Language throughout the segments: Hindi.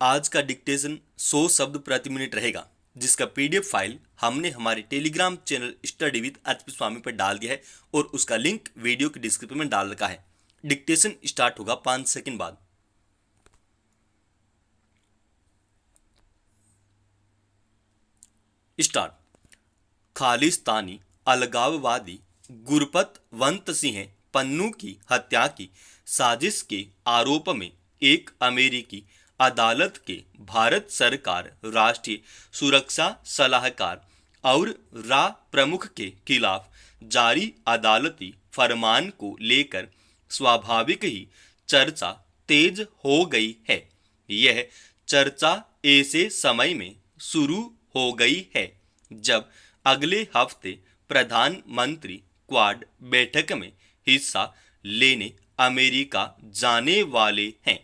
आज का डिक्टेशन 100 शब्द प्रति मिनट रहेगा, जिसका पीडीएफ फाइल हमने हमारे टेलीग्राम चैनल स्टडी विद अर्पित स्वामी पर डाल दिया है और उसका लिंक वीडियो के डिस्क्रिप्शन में डाल रखा है। डिक्टेशन स्टार्ट होगा 5 सेकंड बाद। स्टार्ट। खालिस्तानी अलगाववादी गुरपतवंत सिंह पन्नू की हत्या की साजिश के आरोप में एक अमेरिकी अदालत के भारत सरकार, राष्ट्रीय सुरक्षा सलाहकार और रा प्रमुख के खिलाफ जारी अदालती फरमान को लेकर स्वाभाविक ही चर्चा तेज हो गई है। यह चर्चा ऐसे समय में शुरू हो गई है जब अगले हफ्ते प्रधानमंत्री क्वाड बैठक में हिस्सा लेने अमेरिका जाने वाले हैं।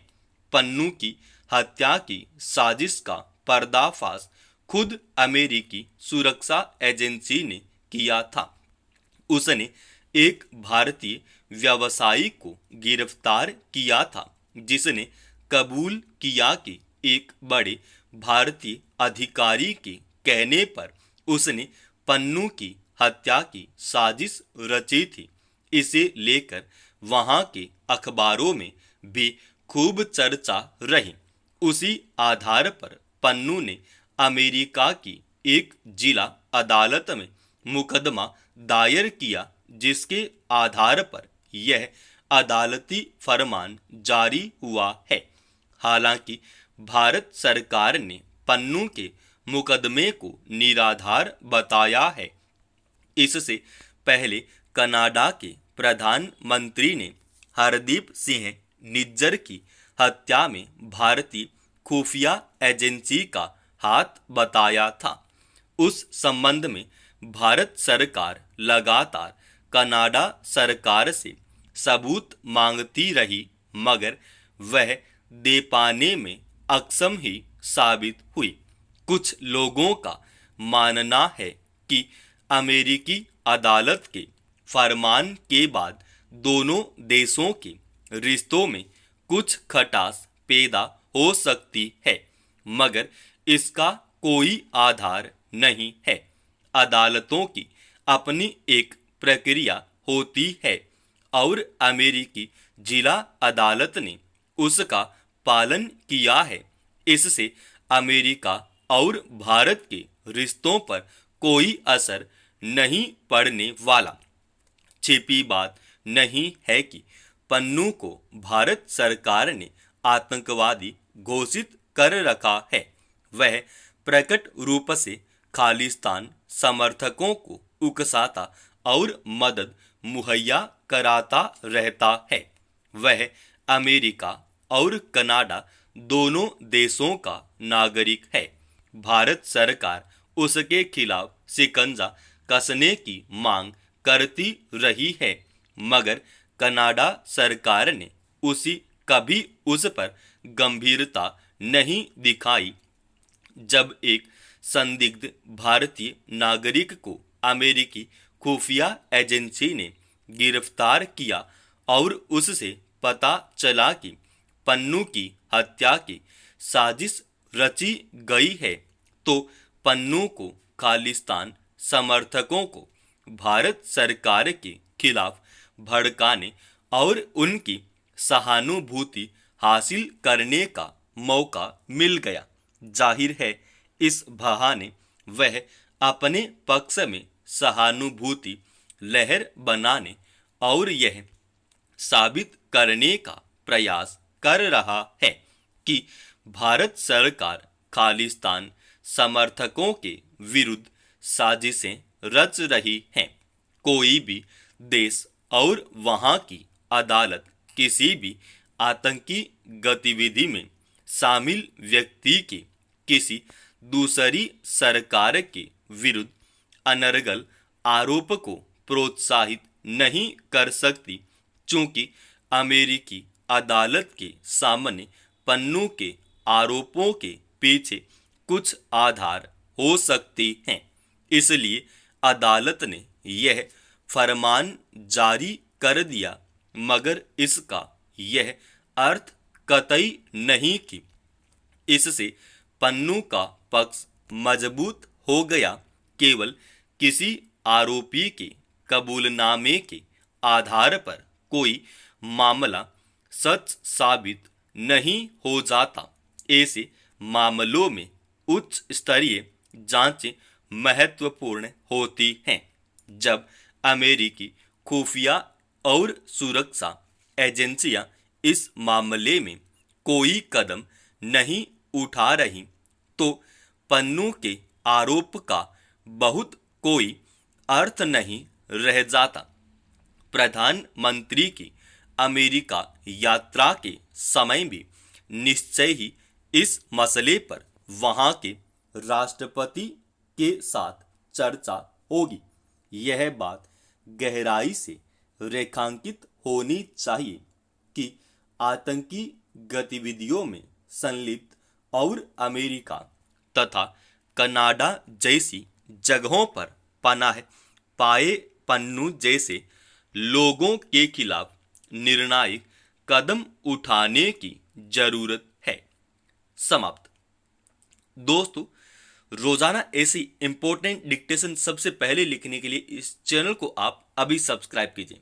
पन्नू की हत्या की साजिश का पर्दाफाश खुद अमेरिकी सुरक्षा एजेंसी ने किया था। उसने एक भारतीय व्यवसायी को गिरफ्तार किया था, जिसने कबूल किया कि एक बड़े भारतीय अधिकारी के कहने पर उसने पन्नू की हत्या की साजिश रची थी। इसे लेकर वहां के अखबारों में भी खूब चर्चा रही। उसी आधार पर पन्नू ने अमेरिका की एक जिला अदालत में मुकदमा दायर किया, जिसके आधार पर यह अदालती फरमान जारी हुआ है। हालांकि भारत सरकार ने पन्नू के मुकदमे को निराधार बताया है। इससे पहले कनाडा के प्रधानमंत्री ने हरदीप सिंह निज्जर की हत्या में भारतीय खुफिया एजेंसी का हाथ बताया था। उस संबंध में भारत सरकार लगातार कनाडा सरकार से सबूत मांगती रही, मगर वह दे पाने में अक्षम ही साबित हुई। कुछ लोगों का मानना है कि अमेरिकी अदालत के फरमान के बाद दोनों देशों के रिश्तों में कुछ खटास पैदा हो सकती है, मगर इसका कोई आधार नहीं है। अदालतों की अपनी एक प्रक्रिया होती है और अमेरिकी जिला अदालत ने उसका पालन किया है। इससे अमेरिका और भारत के रिश्तों पर कोई असर नहीं पड़ने वाला। छिपी बात नहीं है कि पन्नू को भारत सरकार ने आतंकवादी घोषित कर रखा है। वह प्रकट रूप से खालिस्तान समर्थकों को उकसाता और मदद मुहैया कराता रहता है। वह अमेरिका और कनाडा दोनों देशों का नागरिक है। भारत सरकार उसके खिलाफ शिकंजा कसने की मांग करती रही है, मगर कनाडा सरकार ने कभी उस पर गंभीरता नहीं दिखाई। जब एक संदिग्ध भारतीय नागरिक को अमेरिकी खुफिया एजेंसी ने गिरफ्तार किया और उससे पता चला कि पन्नू की हत्या की साजिश रची गई है, तो पन्नू को खालिस्तान समर्थकों को भारत सरकार के खिलाफ भड़काने और उनकी सहानुभूति हासिल करने का मौका मिल गया। जाहिर है, इस बहाने वह अपने पक्ष में सहानुभूति लहर बनाने और यह साबित करने का प्रयास कर रहा है कि भारत सरकार खालिस्तान समर्थकों के विरुद्ध साजिशें रच रही हैं। कोई भी देश और वहां की अदालत किसी भी आतंकी गतिविधि में शामिल व्यक्ति के किसी दूसरी सरकार के विरुद्ध अनर्गल आरोप को प्रोत्साहित नहीं कर सकती, चूंकि अमेरिकी अदालत के सामने पन्नू के आरोपों के पीछे कुछ आधार हो सकती हैं। इसलिए अदालत ने यह फरमान जारी कर दिया, मगर इसका यह अर्थ कतई नहीं कि इससे पन्नू का पक्ष मजबूत हो गया। केवल किसी आरोपी के कबूलनामे के आधार पर कोई मामला सच साबित नहीं हो जाता। ऐसे मामलों में उच्च स्तरीय जांचें महत्वपूर्ण होती हैं। जब अमेरिकी खुफिया और सुरक्षा एजेंसियां इस मामले में कोई कदम नहीं उठा रही तो पन्नू के आरोप का बहुत कोई अर्थ नहीं रह जाता। प्रधानमंत्री की अमेरिका यात्रा के समय भी निश्चय ही इस मसले पर वहां के राष्ट्रपति के साथ चर्चा होगी। यह बात गहराई से रेखांकित होनी चाहिए कि आतंकी गतिविधियों में संलिप्त और अमेरिका तथा कनाडा जैसी जगहों पर पनाह पाए पन्नू जैसे लोगों के खिलाफ निर्णायक कदम उठाने की जरूरत है। समाप्त। दोस्तों, रोजाना ऐसी इंपॉर्टेंट डिक्टेशन सबसे पहले लिखने के लिए इस चैनल को आप अभी सब्सक्राइब कीजिए।